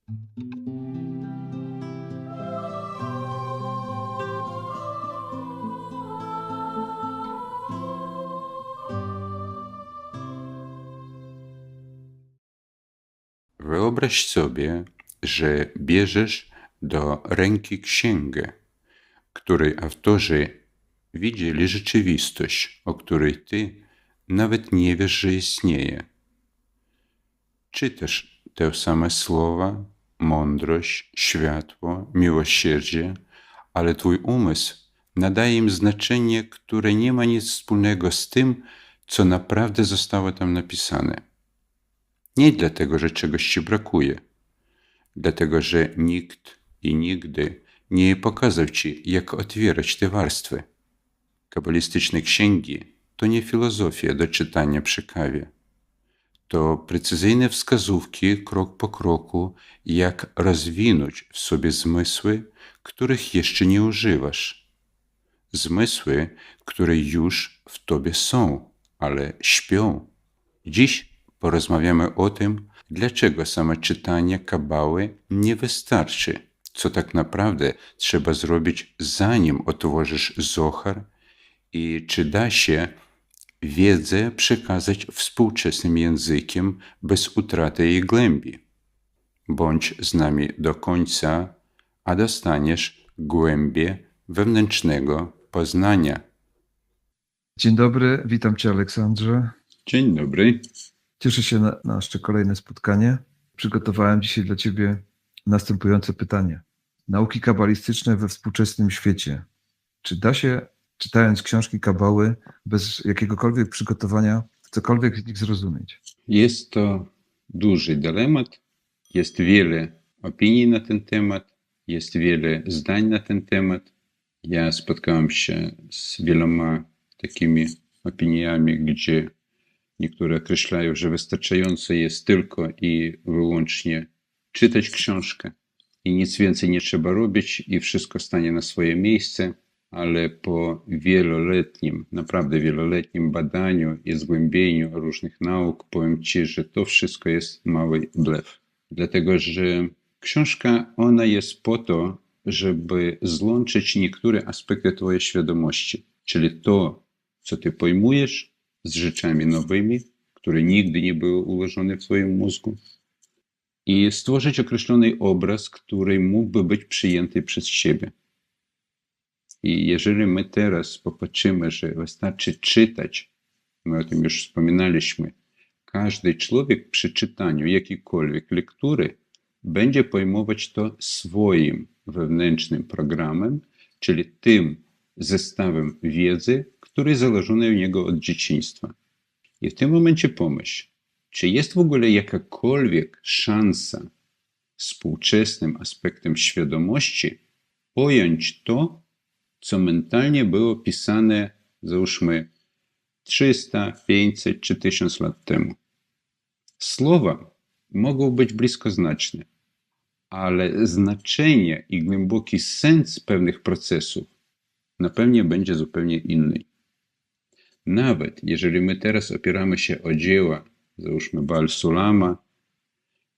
Wyobraź sobie, że bierzesz do ręki księgę, której autorzy widzieli rzeczywistość, o której ty nawet nie wiesz, że istnieje. Czytasz te same słowa, mądrość, światło, miłosierdzie, ale twój umysł nadaje im znaczenie, które nie ma nic wspólnego z tym, co naprawdę zostało tam napisane. Nie dlatego, że czegoś ci brakuje, dlatego, że nikt i nigdy nie pokazał ci, jak otwierać te warstwy. Kabalistyczne księgi to nie filozofia do czytania przy kawie. To precyzyjne wskazówki krok po kroku, jak rozwinąć w sobie zmysły, których jeszcze nie używasz. Zmysły, które już w tobie są, ale śpią. Dziś porozmawiamy o tym, dlaczego same czytanie Kabały nie wystarczy, co tak naprawdę trzeba zrobić, zanim otworzysz Zohar i czy da się wiedzę przekazać współczesnym językiem bez utraty jej głębi. Bądź z nami do końca, a dostaniesz głębię wewnętrznego poznania. Dzień dobry, witam Cię, Aleksandrze. Dzień dobry. Cieszę się na nasze kolejne spotkanie. Przygotowałem dzisiaj dla Ciebie następujące pytanie. Nauki kabalistyczne we współczesnym świecie. Czy da się, czytając książki Kabały, bez jakiegokolwiek przygotowania, cokolwiek z nich zrozumieć? Jest to duży dylemat. Jest wiele opinii na ten temat. Jest wiele zdań na ten temat. Ja spotkałem się z wieloma takimi opiniami, gdzie niektóre określają, że wystarczająco jest tylko i wyłącznie czytać książkę i nic więcej nie trzeba robić i wszystko stanie na swoje miejsce, ale po wieloletnim, naprawdę wieloletnim badaniu i zgłębieniu różnych nauk powiem Ci, że to wszystko jest mały blef. Dlatego, że książka, ona jest po to, żeby złączyć niektóre aspekty Twojej świadomości, czyli to, co Ty pojmujesz, z rzeczami nowymi, które nigdy nie były ułożone w Twoim mózgu i stworzyć określony obraz, który mógłby być przyjęty przez siebie. I jeżeli my teraz popatrzymy, że wystarczy czytać, my o tym już wspominaliśmy, każdy człowiek przy czytaniu jakiejkolwiek lektury będzie pojmować to swoim wewnętrznym programem, czyli tym zestawem wiedzy, który założony w niego od dzieciństwa. I w tym momencie pomyśl, czy jest w ogóle jakakolwiek szansa współczesnym aspektem świadomości pojąć to, co mentalnie było pisane, załóżmy, 300, 500 czy 1000 lat temu. Słowa mogą być bliskoznaczne, ale znaczenie i głęboki sens pewnych procesów na pewno będzie zupełnie inny. Nawet jeżeli my teraz opieramy się o dzieła, załóżmy Baal Sulama,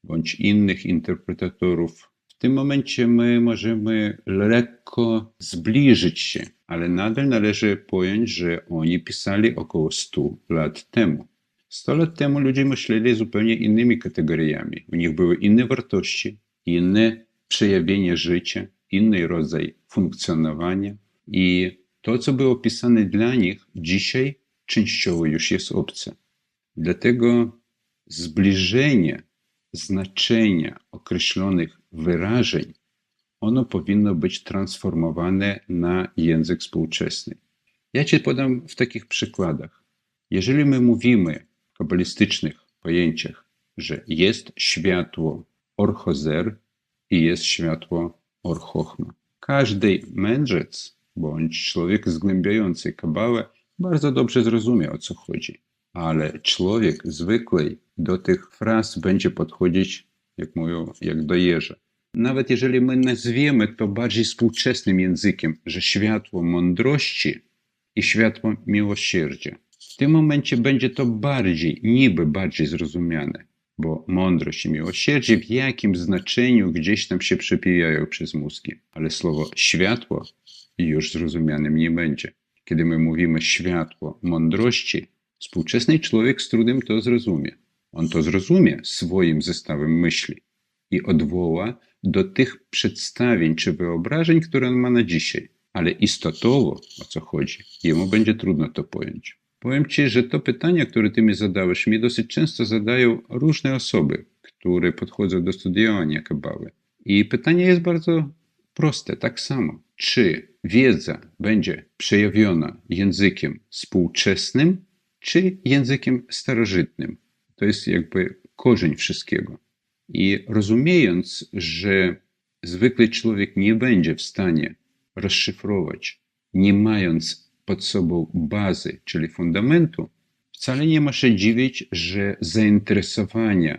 bądź innych interpretatorów, w tym momencie my możemy lekko zbliżyć się, ale nadal należy pojąć, że oni pisali około 100 lat temu. 100 lat temu ludzie myśleli zupełnie innymi kategoriami. U nich były inne wartości, inne przejawienie życia, inny rodzaj funkcjonowania i to, co było pisane dla nich, dzisiaj częściowo już jest obce. Dlatego zbliżenie znaczenia określonych wyrażeń, ono powinno być transformowane na język współczesny. Ja Ci podam w takich przykładach. Jeżeli my mówimy w kabalistycznych pojęciach, że jest światło Or-Chozer i jest światło Or-Chochma. Każdy mędrzec bądź człowiek zgłębiający Kabałę bardzo dobrze zrozumie, o co chodzi. Ale człowiek zwykły do tych fraz będzie podchodzić, jak mówią, jak do jeża. Nawet jeżeli my nazwiemy to bardziej współczesnym językiem, że światło mądrości i światło miłosierdzia, w tym momencie będzie to bardziej, niby bardziej zrozumiane. bo mądrość i miłosierdzie w jakim znaczeniu gdzieś tam się przepijają przez mózgi. Ale słowo światło już zrozumianym nie będzie. Kiedy my mówimy światło mądrości, współczesny człowiek z trudem to zrozumie. On to zrozumie swoim zestawem myśli i odwoła do tych przedstawień czy wyobrażeń, które on ma na dzisiaj. Ale istotowo, o co chodzi, jemu będzie trudno to pojąć. Powiem Ci, że to pytanie, które Ty mi zadałeś, mi dosyć często zadają różne osoby, które podchodzą do studiowania kabały. I pytanie jest bardzo proste, tak samo. Czy wiedza będzie przejawiona językiem współczesnym, czy językiem starożytnym? To jest jakby korzeń wszystkiego. I rozumiejąc, że zwykły człowiek nie będzie w stanie rozszyfrować, nie mając pod sobą bazy, czyli fundamentu, wcale nie ma się dziwić, że zainteresowanie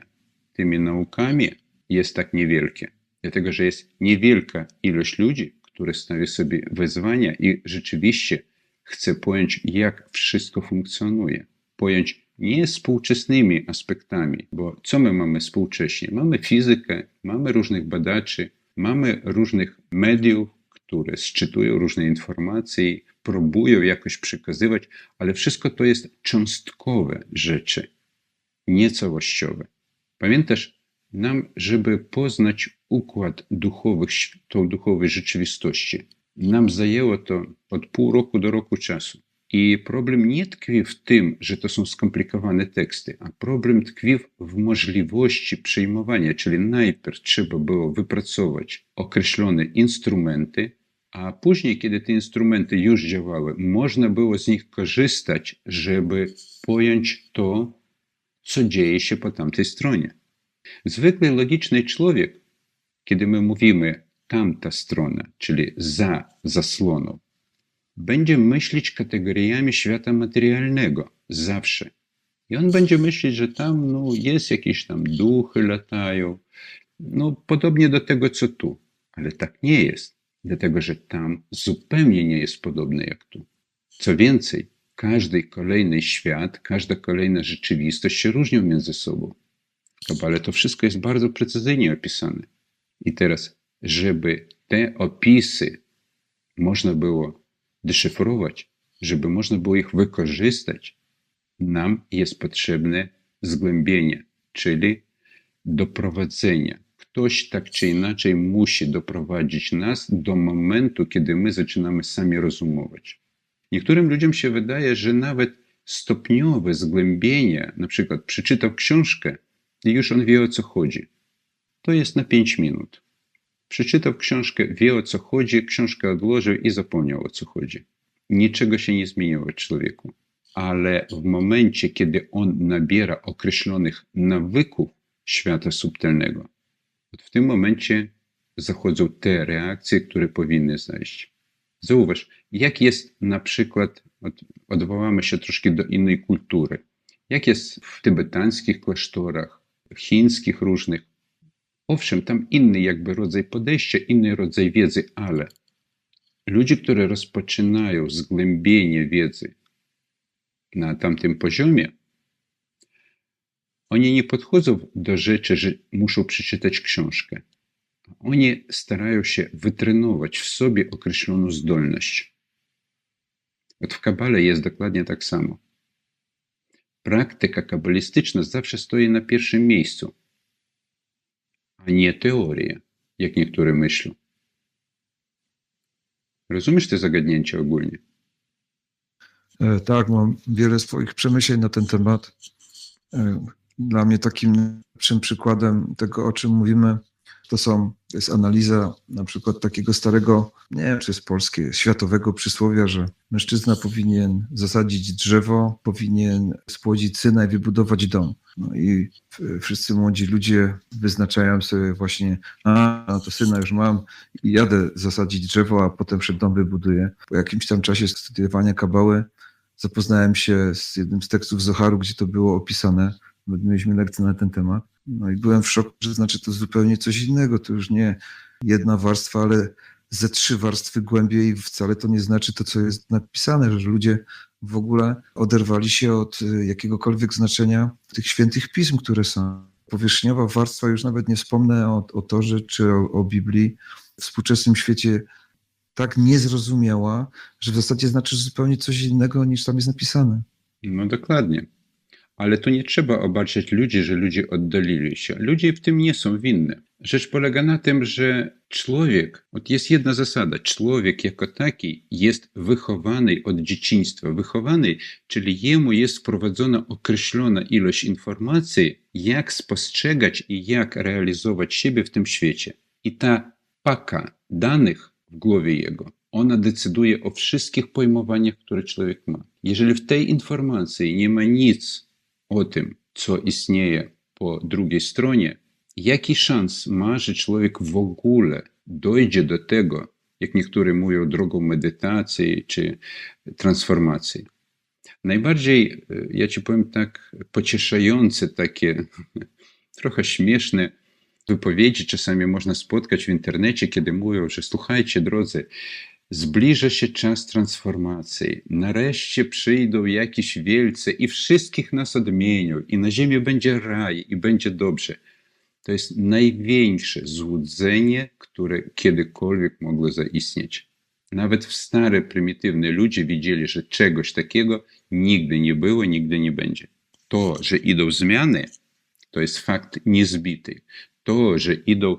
tymi naukami jest tak niewielkie. Dlatego, że jest niewielka ilość ludzi, które stawia sobie wyzwania i rzeczywiście chce pojąć, jak wszystko funkcjonuje. Pojąć nie współczesnymi aspektami, bo co my mamy współcześnie? Mamy fizykę, mamy różnych badaczy, mamy różnych mediów, które sczytują różne informacje, próbują jakoś przekazywać, ale wszystko to jest cząstkowe rzeczy, niecałościowe. Pamiętasz, nam, żeby poznać układ duchowych, tą duchowej rzeczywistości, nam zajęło to od pół roku do roku czasu. I problem nie tkwi w tym, że to są skomplikowane teksty, a problem tkwi w możliwości przyjmowania, czyli najpierw trzeba było wypracować określone instrumenty, a później, kiedy te instrumenty już działały, można było z nich korzystać, żeby pojąć to, co dzieje się po tamtej stronie. Zwykły logiczny człowiek, kiedy my mówimy tamta strona, czyli za zasłoną, będzie myśleć kategoriami świata materialnego zawsze. I on będzie myśleć, że tam jest jakieś tam duchy latają, podobnie do tego, co tu. Ale tak nie jest, dlatego że tam zupełnie nie jest podobne jak tu. Co więcej, każdy kolejny świat, każda kolejna rzeczywistość się różnią między sobą. W Kabale to wszystko jest bardzo precyzyjnie opisane. I teraz, żeby te opisy można było deszyfrować, żeby można było ich wykorzystać, nam jest potrzebne zgłębienie, czyli doprowadzenie. Ktoś tak czy inaczej musi doprowadzić nas do momentu, kiedy my zaczynamy sami rozumować. Niektórym ludziom się wydaje, że nawet stopniowe zgłębienie, na przykład przeczytał książkę i już on wie, o co chodzi. To jest na 5 minut. Przeczytał książkę, wie, o co chodzi, książkę odłożył i zapomniał, o co chodzi. Niczego się nie zmieniło w człowieku. Ale w momencie, kiedy on nabiera określonych nawyków świata subtelnego, w tym momencie zachodzą te reakcje, które powinny zajść. Zauważ, jak jest na przykład, odwołamy się troszkę do innej kultury, jak jest w tybetańskich klasztorach, w chińskich różnych. Owszem, tam inny jakby rodzaj podejścia, inny rodzaj wiedzy, ale ludzie, którzy rozpoczynają zgłębienie wiedzy na tamtym poziomie, oni nie podchodzą do rzeczy, że muszą przeczytać książkę. Oni starają się wytrenować w sobie określoną zdolność. W Kabale jest dokładnie tak samo. Praktyka kabalistyczna zawsze stoi na pierwszym miejscu, a nie teoria, jak niektórzy myślą. Rozumiesz te zagadnięcia ogólnie? Tak, mam wiele swoich przemyśleń na ten temat. Dla mnie takim lepszym przykładem tego, o czym mówimy, to jest analiza na przykład takiego starego, nie wiem czy jest polskie, światowego przysłowia, że mężczyzna powinien zasadzić drzewo, powinien spłodzić syna i wybudować dom. No i wszyscy młodzi ludzie wyznaczają sobie właśnie, to syna już mam i jadę zasadzić drzewo, a potem przed dom wybuduję. Po jakimś tam czasie studiowania kabały zapoznałem się z jednym z tekstów Zoharu, gdzie to było opisane. Mieliśmy lekcję na ten temat. No i byłem w szoku, że znaczy to zupełnie coś innego. To już nie jedna warstwa, ale ze 3 warstwy głębiej i wcale to nie znaczy to, co jest napisane, że ludzie w ogóle oderwali się od jakiegokolwiek znaczenia tych świętych pism, które są. powierzchniowa warstwa, już nawet nie wspomnę o Torze czy o Biblii, w współczesnym świecie tak niezrozumiała, że w zasadzie znaczy zupełnie coś innego niż tam jest napisane. No dokładnie. Ale to nie trzeba obarczać ludzi, że ludzie oddalili się. Ludzie w tym nie są winni. Rzecz polega na tym, że człowiek, jest jedna zasada, człowiek jako taki jest wychowany od dzieciństwa. Wychowany, czyli jemu jest wprowadzona określona ilość informacji, jak spostrzegać i jak realizować siebie w tym świecie. I ta paka danych w głowie jego, ona decyduje o wszystkich pojmowaniach, które człowiek ma. Jeżeli w tej informacji nie ma nic o tym, co istnieje po drugiej stronie, jaki szans ma, że człowiek w ogóle dojdzie do tego, jak niektórzy mówią, drogą medytacji czy transformacji. Najbardziej, ja ci powiem tak, pocieszające, takie trochę śmieszne wypowiedzi czasami można spotkać w internecie, kiedy mówią, że słuchajcie, drodzy, zbliża się czas transformacji. Nareszcie przyjdą jakieś wielcy i wszystkich nas odmienią, i na ziemi będzie raj, i będzie dobrze. To jest największe złudzenie, które kiedykolwiek mogło zaistnieć. Nawet w stare, prymitywne ludzie widzieli, że czegoś takiego nigdy nie było, nigdy nie będzie. To, że idą zmiany, to jest fakt niezbity. To, że idą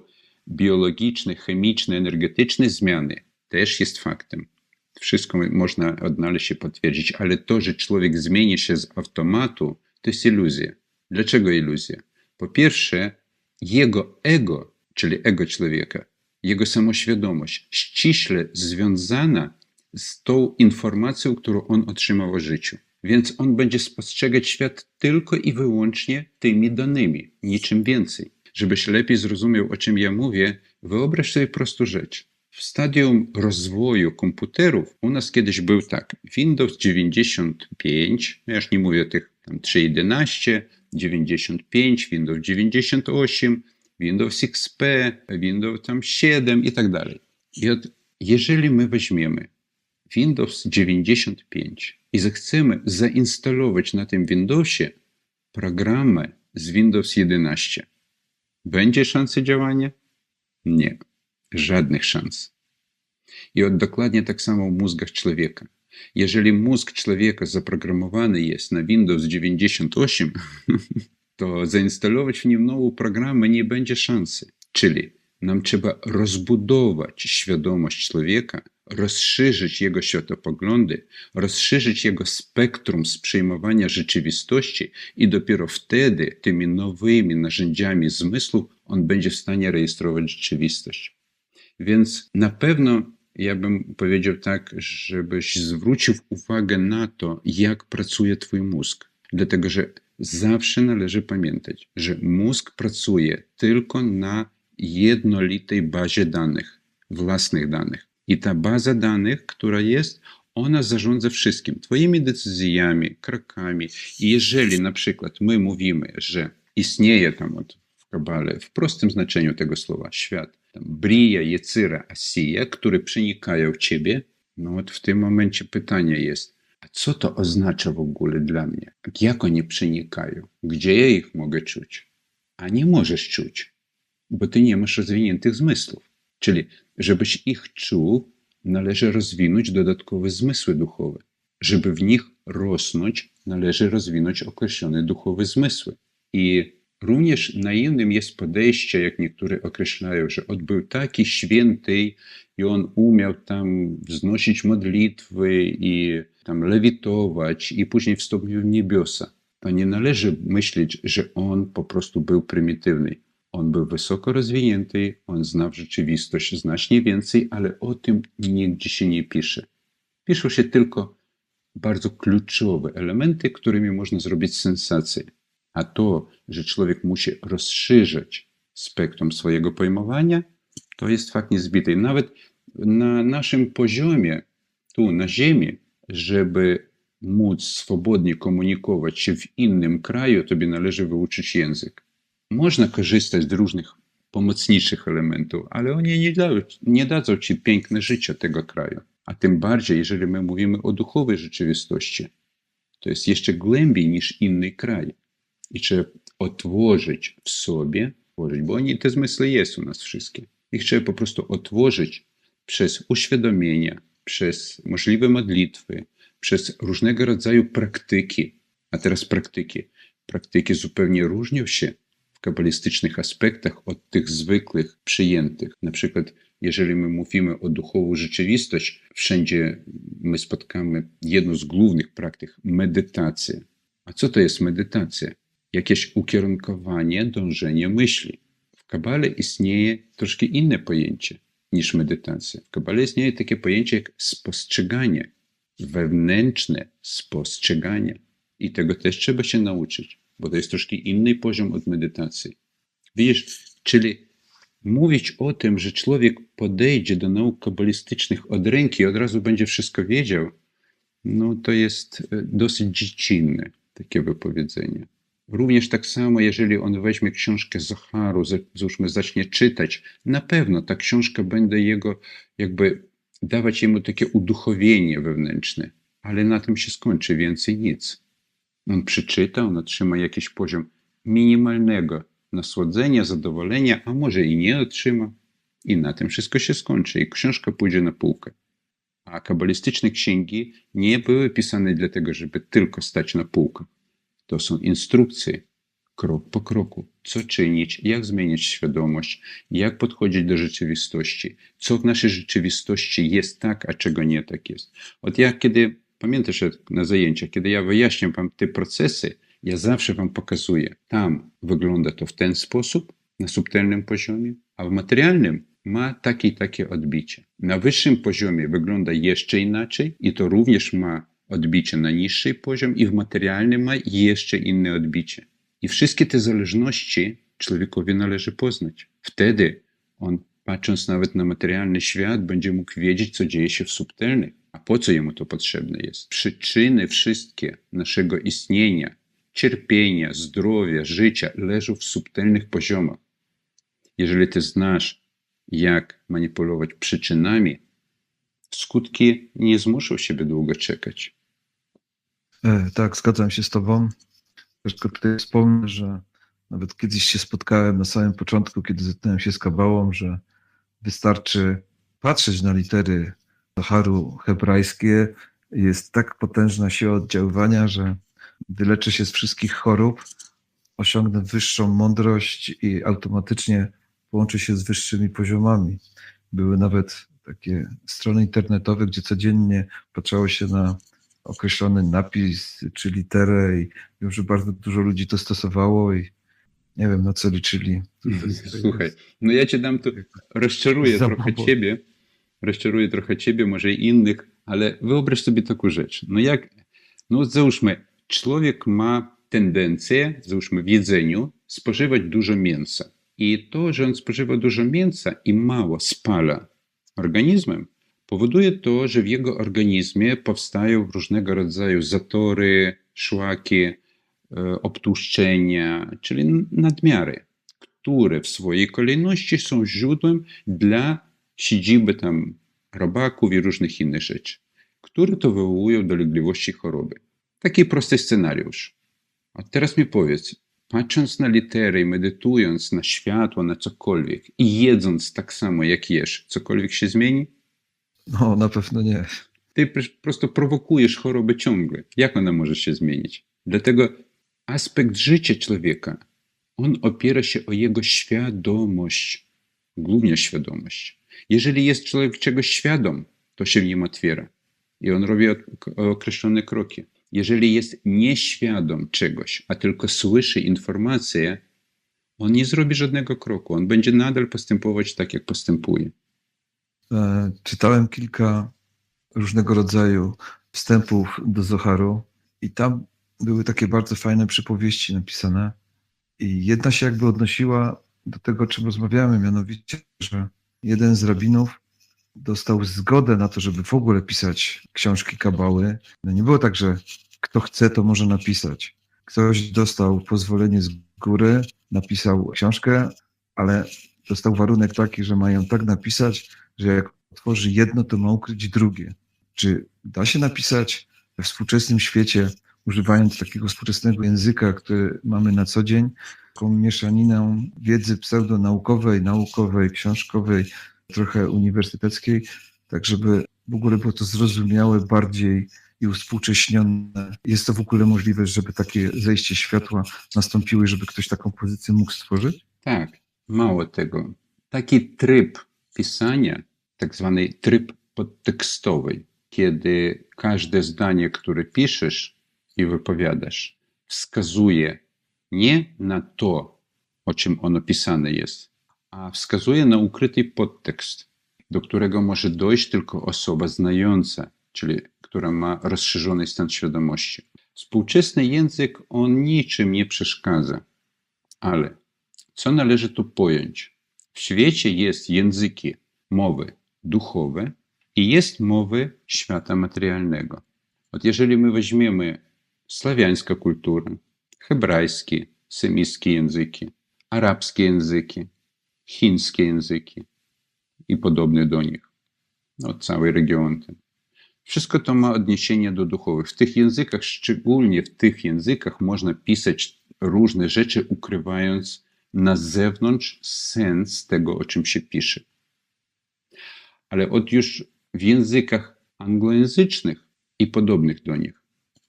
biologiczne, chemiczne, energetyczne zmiany, też jest faktem. Wszystko można odnaleźć i potwierdzić, ale to, że człowiek zmieni się z automatu, to jest iluzja. Dlaczego iluzja? Po pierwsze, jego ego, czyli ego człowieka, jego samoświadomość ściśle związana z tą informacją, którą on otrzymał o życiu. Więc on będzie spostrzegać świat tylko i wyłącznie tymi danymi, niczym więcej. Żebyś lepiej zrozumiał, o czym ja mówię, wyobraź sobie prostą rzecz. W stadium rozwoju komputerów u nas kiedyś był tak, Windows 95, ja już nie mówię o tych tam 3.11, 95, Windows 98, Windows XP, Windows tam 7 i tak dalej. I jeżeli my weźmiemy Windows 95 i zechcemy zainstalować na tym Windowsie programy z Windows 11, będzie szansa działania? Nie. Żadnych szans. I dokładnie tak samo w mózgach człowieka. Jeżeli mózg człowieka zaprogramowany jest na Windows 98, to zainstalować w nim nową programę nie będzie szansy. Czyli nam trzeba rozbudować świadomość człowieka, rozszerzyć jego światopoglądy, rozszerzyć jego spektrum przyjmowania rzeczywistości i dopiero wtedy tymi nowymi narzędziami zmysłu on będzie w stanie rejestrować rzeczywistość. Więc na pewno ja bym powiedział tak, żebyś zwrócił uwagę na to, jak pracuje twój mózg. Dlatego, że zawsze należy pamiętać, że mózg pracuje tylko na jednolitej bazie danych, własnych danych. I ta baza danych, która jest, ona zarządza wszystkim, twoimi decyzjami, krokami. I jeżeli na przykład my mówimy, że istnieje tam w Kabale, w prostym znaczeniu tego słowa, świat, tam Brija, Jecyra, Asija, które przenikają w ciebie, no w tym momencie pytanie jest, a co to oznacza w ogóle dla mnie? Jak oni przenikają? Gdzie ja ich mogę czuć? A nie możesz czuć, bo ty nie masz rozwiniętych zmysłów. Czyli, żebyś ich czuł, należy rozwinąć dodatkowe zmysły duchowe. Żeby w nich rosnąć, należy rozwinąć określone duchowe zmysły. I również naiwnym jest podejście, jak niektórzy określają, że on był taki święty i on umiał tam wznosić modlitwy i tam lewitować i później wstąpił w niebiosa. To nie należy myśleć, że on po prostu był prymitywny. On był wysoko rozwinięty, on znał rzeczywistość znacznie więcej, ale o tym nigdzie się nie pisze. Piszą się tylko bardzo kluczowe elementy, którymi można zrobić sensację. A to, że człowiek musi rozszerzyć spektrum swojego pojmowania, to jest fakt niezbity. Nawet na naszym poziomie, tu na ziemi, żeby móc swobodnie komunikować się w innym kraju, tobie należy wyuczyć język. Można korzystać z różnych pomocniczych elementów, ale oni nie dadzą ci piękne życie tego kraju. A tym bardziej, jeżeli my mówimy o duchowej rzeczywistości, to jest jeszcze głębiej niż inny kraj. I trzeba otworzyć w sobie, bo te zmysły jest u nas wszystkie. Ich trzeba po prostu otworzyć przez uświadomienia, przez możliwe modlitwy, przez różnego rodzaju praktyki. A teraz praktyki. Praktyki zupełnie różnią się w kabalistycznych aspektach od tych zwykłych, przyjętych. Na przykład, jeżeli my mówimy o duchową rzeczywistość, wszędzie my spotkamy jedną z głównych praktyk – medytację. A co to jest medytacja? Jakieś ukierunkowanie, dążenie myśli. W Kabale istnieje troszkę inne pojęcie niż medytacja. W Kabale istnieje takie pojęcie jak spostrzeganie, wewnętrzne spostrzeganie. I tego też trzeba się nauczyć, bo to jest troszkę inny poziom od medytacji. Widzisz, czyli mówić o tym, że człowiek podejdzie do nauk kabalistycznych od ręki i od razu będzie wszystko wiedział, no to jest dosyć dziecinne takie wypowiedzenie. Również tak samo, jeżeli on weźmie książkę Zoharu, załóżmy, zacznie czytać, na pewno ta książka będzie jego, jakby dawać jemu takie uduchowienie wewnętrzne, ale na tym się skończy, więcej nic. On przeczyta, on otrzyma jakiś poziom minimalnego nasłodzenia, zadowolenia, a może i nie otrzyma. I na tym wszystko się skończy i książka pójdzie na półkę. A kabalistyczne księgi nie były pisane dlatego, żeby tylko stać na półkach. To są instrukcje, krok po kroku, co czynić, jak zmienić świadomość, jak podchodzić do rzeczywistości, co w naszej rzeczywistości jest tak, a czego nie tak jest. Pamiętasz na zajęciach, kiedy ja wyjaśniam wam te procesy, ja zawsze wam pokazuję, tam wygląda to w ten sposób, na subtelnym poziomie, a w materialnym ma takie i takie odbicie. Na wyższym poziomie wygląda jeszcze inaczej i to również ma odbicie na niższy poziom i w materialnym ma jeszcze inne odbicie. I wszystkie te zależności człowiekowi należy poznać. Wtedy on, patrząc nawet na materialny świat, będzie mógł wiedzieć, co dzieje się w subtelnych. A po co jemu to potrzebne jest? Przyczyny wszystkie naszego istnienia, cierpienia, zdrowia, życia leżą w subtelnych poziomach. Jeżeli ty znasz, jak manipulować przyczynami, skutki nie zmuszą siebie długo czekać. Tak, zgadzam się z tobą. Tylko tutaj wspomnę, że nawet kiedyś się spotkałem na samym początku, kiedy zetknąłem się z Kabbałą, że wystarczy patrzeć na litery Zoharu hebrajskie. Jest tak potężna siła oddziaływania, że wyleczę się z wszystkich chorób, osiągnę wyższą mądrość i automatycznie połączę się z wyższymi poziomami. Były nawet takie strony internetowe, gdzie codziennie patrzało się na określony napis czy literę i wiem, że bardzo dużo ludzi to stosowało i nie wiem, na co liczyli. Słuchaj, no ja cię dam tu, rozczaruję trochę ciebie, może i innych, ale wyobraź sobie taką rzecz. Załóżmy, człowiek ma tendencję, załóżmy w jedzeniu, spożywać dużo mięsa. I to, że on spożywa dużo mięsa i mało spala organizmem, powoduje to, że w jego organizmie powstają różnego rodzaju zatory, szlaki, obtłuszczenia, czyli nadmiary, które w swojej kolejności są źródłem dla siedziby tam robaków i różnych innych rzeczy, które to wywołują dolegliwości choroby. Taki prosty scenariusz. A teraz mi powiedz, patrząc na litery i medytując na światło, na cokolwiek i jedząc tak samo jak jesz, cokolwiek się zmieni? No, na pewno nie. Ty po prostu prowokujesz chorobę ciągle. Jak ona może się zmienić? Dlatego aspekt życia człowieka, on opiera się o jego świadomość, głównie świadomość. Jeżeli jest człowiek czegoś świadom, to się w nim otwiera i on robi określone kroki. Jeżeli jest nieświadom czegoś, a tylko słyszy informacje, on nie zrobi żadnego kroku. On będzie nadal postępować tak, jak postępuje. Czytałem kilka różnego rodzaju wstępów do Zoharu i tam były takie bardzo fajne przypowieści napisane i jedna się jakby odnosiła do tego, o czym rozmawiamy, mianowicie, że jeden z rabinów dostał zgodę na to, żeby w ogóle pisać książki Kabały. No nie było tak, że kto chce, to może napisać. Ktoś dostał pozwolenie z góry, napisał książkę, ale dostał warunek taki, że mają tak napisać, że jak otworzy jedno, to ma ukryć drugie. Czy da się napisać we współczesnym świecie używając takiego współczesnego języka, który mamy na co dzień, taką mieszaniną wiedzy pseudonaukowej, naukowej, książkowej, trochę uniwersyteckiej, tak żeby w ogóle było to zrozumiałe bardziej i uwspółcześnione. Jest to w ogóle możliwe, żeby takie zejście światła nastąpiło i żeby ktoś taką pozycję mógł stworzyć? Tak, mało tego. Taki tryb pisania, tak zwany tryb podtekstowy, kiedy każde zdanie, które piszesz i wypowiadasz, wskazuje nie na to, o czym ono pisane jest, a wskazuje na ukryty podtekst, do którego może dojść tylko osoba znająca, czyli która ma rozszerzony stan świadomości. Współczesny język, on niczym nie przeszkadza, ale co należy tu pojąć? W świecie jest języki, mowy duchowe i jest mowy świata materialnego. Jeżeli my weźmiemy sławiańską kulturę, hebrajskie, semickie języki, arabskie języki, chińskie języki i podobne do nich, cały region ten. Wszystko to ma odniesienie do duchowych. W tych językach, szczególnie w tych językach, można pisać różne rzeczy, ukrywając na zewnątrz sens tego, o czym się pisze. Ale już w językach anglojęzycznych i podobnych do nich,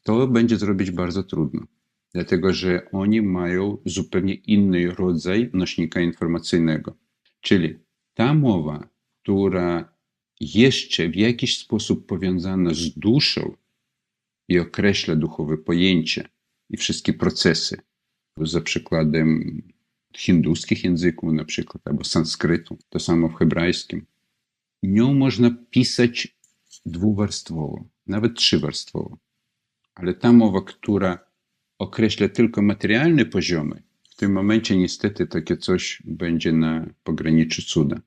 to będzie zrobić bardzo trudno. Dlatego, że oni mają zupełnie inny rodzaj nośnika informacyjnego. Czyli ta mowa, która jeszcze w jakiś sposób powiązana z duszą i określa duchowe pojęcia i wszystkie procesy, za przykładem hinduskich języków na przykład, albo sanskrytu, to samo w hebrajskim. Nią można pisać dwuwarstwowo, nawet trzywarstwowo. Ale ta mowa, która określa tylko materialne poziomy, w tym momencie niestety takie coś będzie na pograniczu cuda.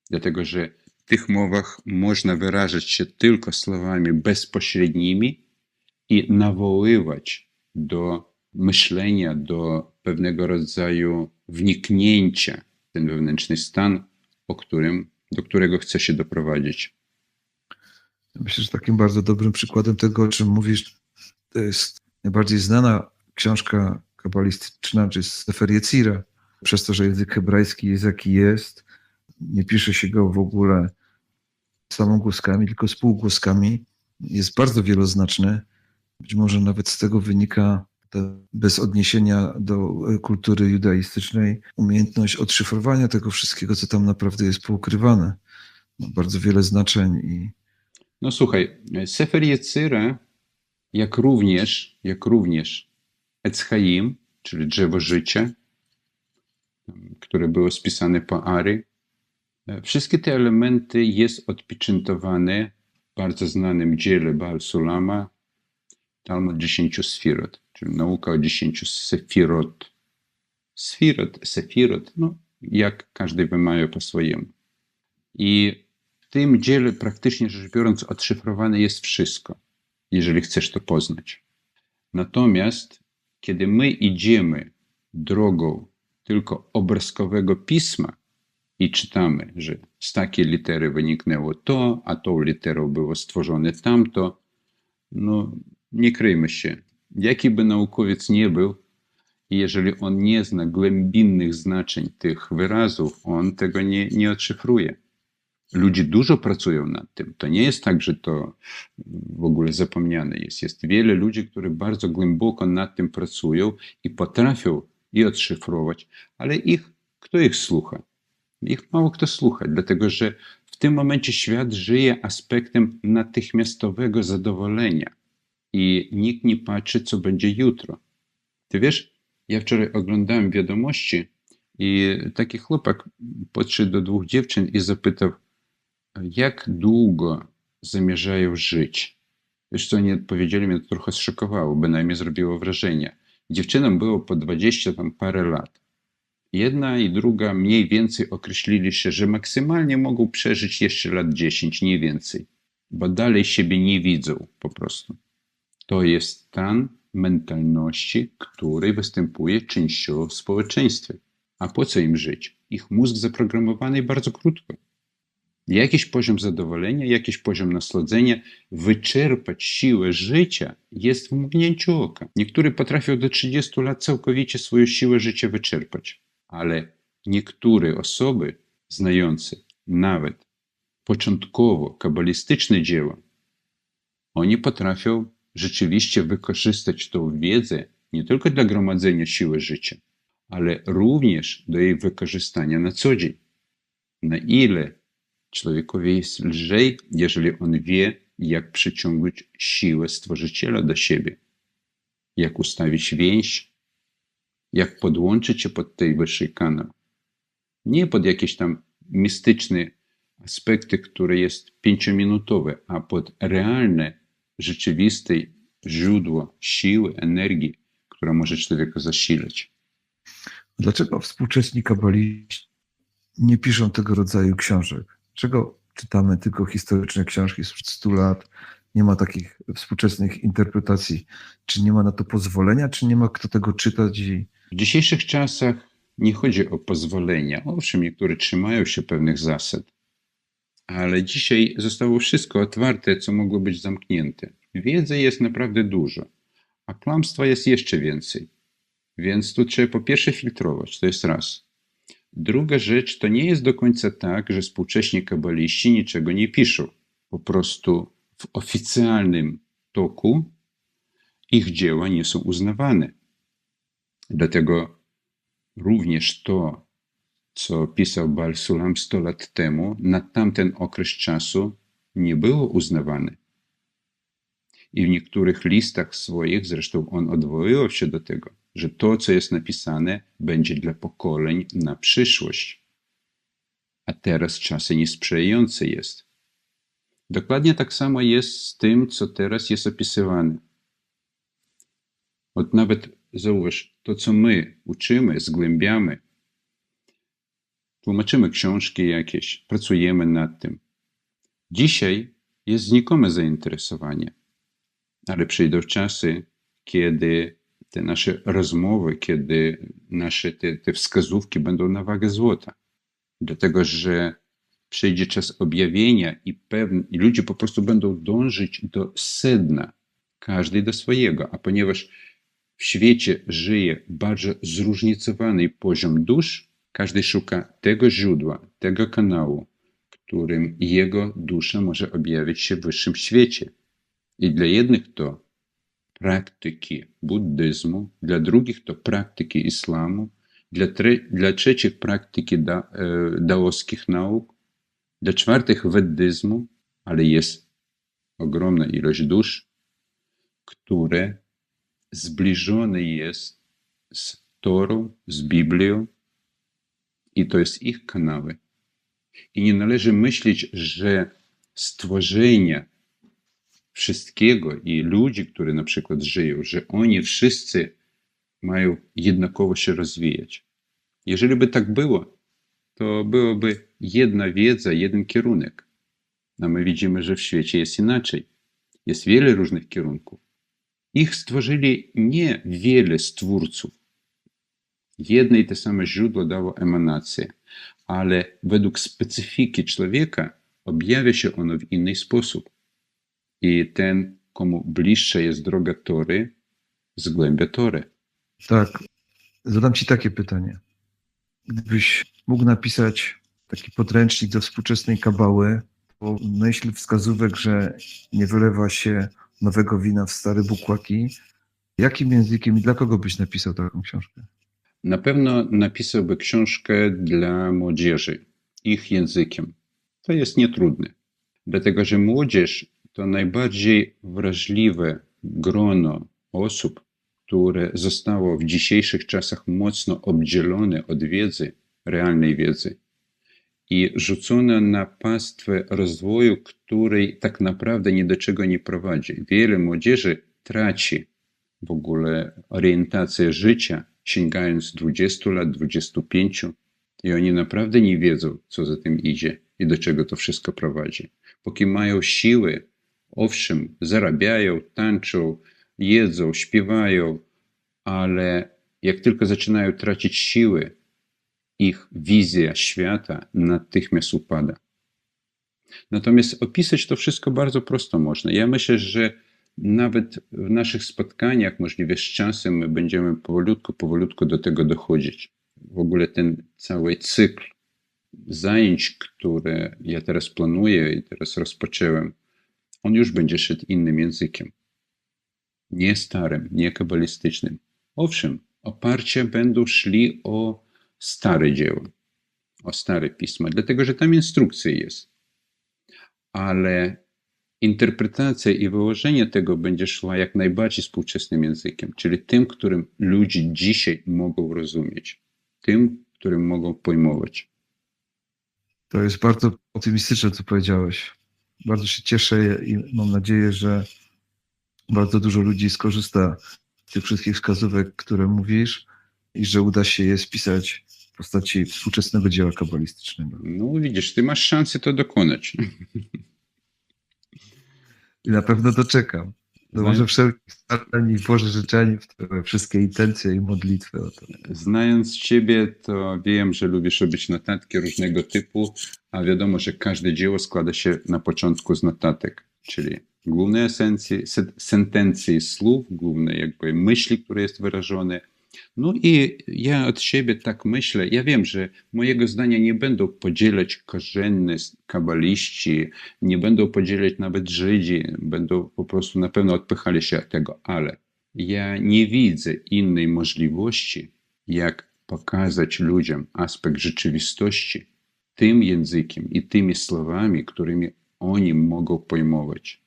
Dlatego, że w tych mowach można wyrażać się tylko słowami bezpośrednimi i nawoływać do myślenia, do pewnego rodzaju wniknięcia w ten wewnętrzny stan, do którego chce się doprowadzić. Myślę, że takim bardzo dobrym przykładem tego, o czym mówisz, to jest najbardziej znana książka kabalistyczna, czy Sefer Yetzira. Przez to, że język hebrajski jest jaki jest, nie pisze się go w ogóle samogłoskami, tylko spółgłoskami. Jest bardzo wieloznaczny. Być może nawet z tego wynika bez odniesienia do kultury judaistycznej umiejętność odszyfrowania tego wszystkiego, co tam naprawdę jest poukrywane. Ma bardzo wiele znaczeń. Słuchaj, Sefer Yetzira, jak również Etz Chaim, czyli drzewo życia, które było spisane po Ari, wszystkie te elementy jest odpieczętowane w bardzo znanym dziele Baal Sulama, Talmud 10 Sfirot, czyli nauka o 10 Sefirot. Sefirot, jak każdy wymawia po swojemu. I w tym dziele praktycznie rzecz biorąc odszyfrowane jest wszystko, jeżeli chcesz to poznać. Natomiast kiedy my idziemy drogą tylko obrazkowego pisma i czytamy, że z takiej litery wyniknęło to, a tą literą było stworzone tamto, nie kryjmy się. Jaki by naukowiec nie był, jeżeli on nie zna głębinnych znaczeń tych wyrazów, on tego nie odszyfruje. Ludzie dużo pracują nad tym. To nie jest tak, że to w ogóle zapomniane jest. Jest wiele ludzi, którzy bardzo głęboko nad tym pracują i potrafią i odszyfrować, ale kto ich słucha? Ich mało kto słucha, dlatego że w tym momencie świat żyje aspektem natychmiastowego zadowolenia i nikt nie patrzy, co będzie jutro. Ty wiesz, ja wczoraj oglądałem wiadomości i taki chłopak podszedł do 2 dziewczyn i zapytał, jak długo zamierzają żyć. Wiesz co, oni odpowiedzieli, mnie to trochę zszokowało, bynajmniej zrobiło wrażenie. Dziewczynom było po 20 tam parę lat. Jedna i druga mniej więcej określili się, że maksymalnie mogą przeżyć jeszcze lat 10, nie więcej. Bo dalej siebie nie widzą po prostu. To jest stan mentalności, który występuje częściowo w społeczeństwie. A po co im żyć? Ich mózg zaprogramowany bardzo krótko. jakiś poziom zadowolenia, jakiś poziom nasłodzenia, wyczerpać siłę życia jest w mgnięciu oka. Niektórzy potrafią do 30 lat całkowicie swoją siłę życia wyczerpać, ale niektóre osoby znające nawet początkowo kabalistyczne dzieła, oni potrafią rzeczywiście wykorzystać tą wiedzę nie tylko dla gromadzenia siły życia, ale również do jej wykorzystania na co dzień. Na ile człowiekowi jest lżej, jeżeli on wie, jak przyciągnąć siłę Stworzyciela do siebie, jak ustawić więź, jak podłączyć się pod tej wyższy kanał. Nie pod jakieś tam mistyczne aspekty, które jest 5-minutowe, a pod realne, rzeczywiste źródło siły, energii, która może człowieka zasilać. Dlaczego współcześni kabaliści nie piszą tego rodzaju książek? Dlaczego czytamy tylko historyczne książki sprzed 100 lat? Nie ma takich współczesnych interpretacji. Czy nie ma na to pozwolenia, czy nie ma kto tego czytać? W dzisiejszych czasach nie chodzi o pozwolenia. Owszem, niektórzy trzymają się pewnych zasad, ale dzisiaj zostało wszystko otwarte, co mogło być zamknięte. Wiedzy jest naprawdę dużo, a kłamstwa jest jeszcze więcej. Więc tu trzeba po pierwsze filtrować, to jest raz. Druga rzecz, to nie jest do końca tak, że współcześni kabaliści niczego nie piszą. Po prostu w oficjalnym toku ich dzieła nie są uznawane. Dlatego również to, co pisał Baal Sulam 100 lat temu, na tamten okres czasu nie było uznawane. I w niektórych listach swoich, zresztą on odwoływał się do tego, że to, co jest napisane, będzie dla pokoleń na przyszłość. A teraz czasy niesprzyjające jest. Dokładnie tak samo jest z tym, co teraz jest opisywane. Od nawet zauważ, to co my uczymy, zgłębiamy, tłumaczymy książki jakieś, pracujemy nad tym. Dzisiaj jest znikome zainteresowanie, ale przyjdą czasy, kiedy te nasze rozmowy, kiedy nasze te wskazówki będą na wagę złota. Dlatego, że przyjdzie czas objawienia i ludzie po prostu będą dążyć do sedna, każdy do swojego. A ponieważ w świecie żyje bardzo zróżnicowany poziom dusz, każdy szuka tego źródła, tego kanału, którym jego dusza może objawić się w wyższym świecie. I dla jednych to praktyki buddyzmu, dla drugich to praktyki islamu, dla trzecich praktyki daoskich nauk, dla czwartych weddyzmu, ale jest ogromna ilość dusz, które zbliżone jest z Torą, z Biblią i to jest ich kanały. I nie należy myśleć, że stworzenia wszystkiego i ludzi, którzy na przykład żyją, że oni wszyscy mają jednakowo się rozwijać. Jeżeli by tak było, to byłoby jedna wiedza, jeden kierunek. A my widzimy, że w świecie jest inaczej. Jest wiele różnych kierunków. Ich stworzyli nie wiele stwórców. Jedne i te same źródło dało emanację, ale według specyfiki człowieka objawia się ono w inny sposób. I ten, komu bliższa jest droga Tory, zgłębia Torę. Tak, zadam ci takie pytanie. Gdybyś mógł napisać taki podręcznik do współczesnej kabały, po myśl wskazówek, że nie wylewa się nowego wina w stare bukłaki, jakim językiem i dla kogo byś napisał taką książkę? Na pewno napisałby książkę dla młodzieży, ich językiem. To jest nietrudne, dlatego że młodzież to najbardziej wrażliwe grono osób, które zostało w dzisiejszych czasach mocno obdzielone od wiedzy, realnej wiedzy i rzucone na pastwę rozwoju, której tak naprawdę ni do czego nie prowadzi. Wiele młodzieży traci w ogóle orientację życia, sięgając 20 lat, 25 i oni naprawdę nie wiedzą, co za tym idzie i do czego to wszystko prowadzi. Póki mają siły, owszem, zarabiają, tańczą, jedzą, śpiewają, ale jak tylko zaczynają tracić siły, ich wizja świata natychmiast upada. Natomiast opisać to wszystko bardzo prosto można. Ja myślę, że nawet w naszych spotkaniach możliwie z czasem my będziemy powolutku do tego dochodzić. W ogóle ten cały cykl zajęć, które ja teraz planuję i teraz rozpocząłem, on już będzie szedł innym językiem. Nie starym, nie kabalistycznym. Owszem, oparcia będą szli o stare dzieła, o stare pisma, dlatego że tam instrukcja jest. Ale interpretacja i wyłożenie tego będzie szła jak najbardziej współczesnym językiem, czyli tym, którym ludzie dzisiaj mogą rozumieć, tym, którym mogą pojmować. To jest bardzo optymistyczne, co powiedziałeś. Bardzo się cieszę i mam nadzieję, że bardzo dużo ludzi skorzysta z tych wszystkich wskazówek, które mówisz i że uda się je spisać w postaci współczesnego dzieła kabalistycznego. No widzisz, ty masz szansę to dokonać. I na pewno doczekam. Dołożę wszelkich starań i Boże życzeń w Twoje wszystkie intencje i modlitwy o to. Znając Ciebie, to wiem, że lubisz robić notatki różnego typu, a wiadomo, że każde dzieło składa się na początku z notatek, czyli główne esencje, sentencje słów, główne jakby myśli, które jest wyrażone. No i ja od siebie tak myślę, ja wiem, że mojego zdania nie będą podzielać korzenni kabaliści, nie będą podzielać nawet Żydzi, będą po prostu na pewno odpychali się od tego, ale ja nie widzę innej możliwości, jak pokazać ludziom aspekt rzeczywistości tym językiem i tymi słowami, którymi oni mogą pojmować.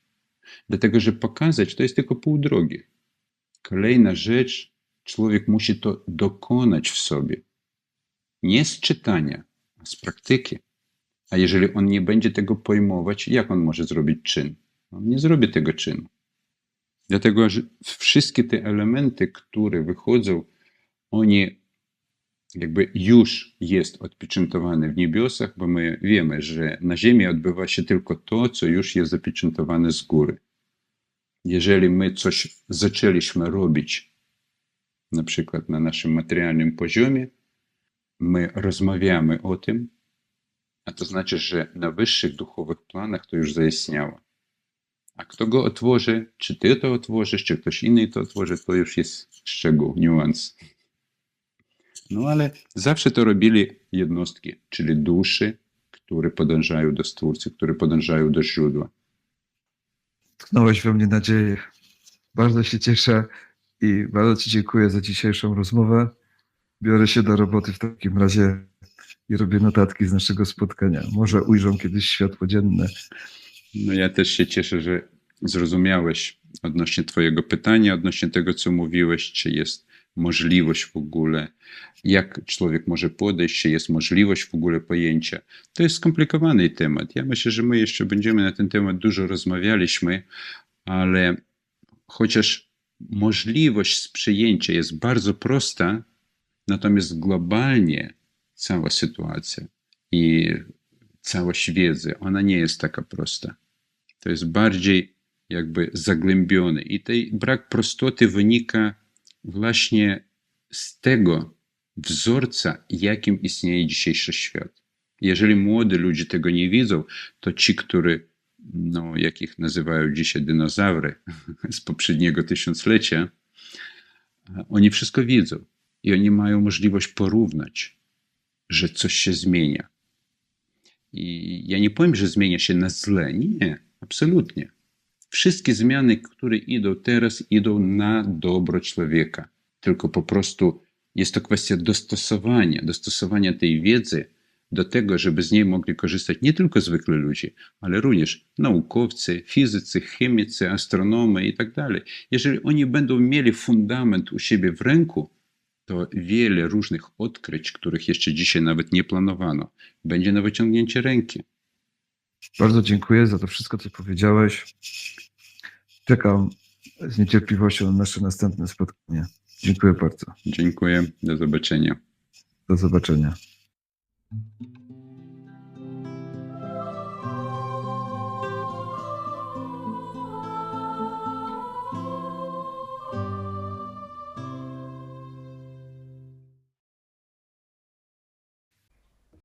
Dlatego, że pokazać to jest tylko pół drogi. Kolejna rzecz, człowiek musi to dokonać w sobie. Nie z czytania, a z praktyki. A jeżeli on nie będzie tego pojmować, jak on może zrobić czyn? On nie zrobi tego czynu. Dlatego, że wszystkie te elementy, które wychodzą, oni jakby już jest odpieczętowane w niebiosach, bo my wiemy, że na ziemi odbywa się tylko to, co już jest zapieczętowane z góry. Jeżeli my coś zaczęliśmy robić, na przykład na naszym materialnym poziomie, my rozmawiamy o tym, a to znaczy, że na wyższych duchowych planach to już zaistniało. A kto go otworzy, czy ty to otworzysz, czy ktoś inny to otworzy, to już jest szczegół, niuans. No ale zawsze to robili jednostki, czyli duszy, które podążają do Stwórcy, które podążają do źródła. Tknąłeś we mnie nadzieję. Bardzo się cieszę i bardzo Ci dziękuję za dzisiejszą rozmowę. Biorę się do roboty w takim razie i robię notatki z naszego spotkania. Może ujrzą kiedyś światło dzienne. No ja też się cieszę, że zrozumiałeś odnośnie Twojego pytania, odnośnie tego, co mówiłeś, czy jest możliwość w ogóle, jak człowiek może podejść, czy jest możliwość w ogóle pojęcia. To jest skomplikowany temat. Ja myślę, że my jeszcze będziemy na ten temat dużo rozmawialiśmy, ale chociaż możliwość przyjęcia jest bardzo prosta, natomiast globalnie cała sytuacja i całość wiedzy, ona nie jest taka prosta. To jest bardziej jakby zagłębione. I ten brak prostoty wynika właśnie z tego wzorca, jakim istnieje dzisiejszy świat. Jeżeli młodzi ludzie tego nie widzą, to ci, którzy, no, jakich nazywają dzisiaj dinozaury z poprzedniego tysiąclecia, oni wszystko widzą i oni mają możliwość porównać, że coś się zmienia. I ja nie powiem, że zmienia się na źle. Nie, absolutnie. Wszystkie zmiany, które idą teraz, idą na dobro człowieka. Tylko po prostu jest to kwestia dostosowania tej wiedzy do tego, żeby z niej mogli korzystać nie tylko zwykli ludzie, ale również naukowcy, fizycy, chemicy, astronomy i tak dalej. Jeżeli oni będą mieli fundament u siebie w ręku, to wiele różnych odkryć, których jeszcze dzisiaj nawet nie planowano, będzie na wyciągnięcie ręki. Bardzo dziękuję za to wszystko, co powiedziałeś. Czekam z niecierpliwością na nasze następne spotkanie. Dziękuję bardzo. Dziękuję. Do zobaczenia. Do zobaczenia.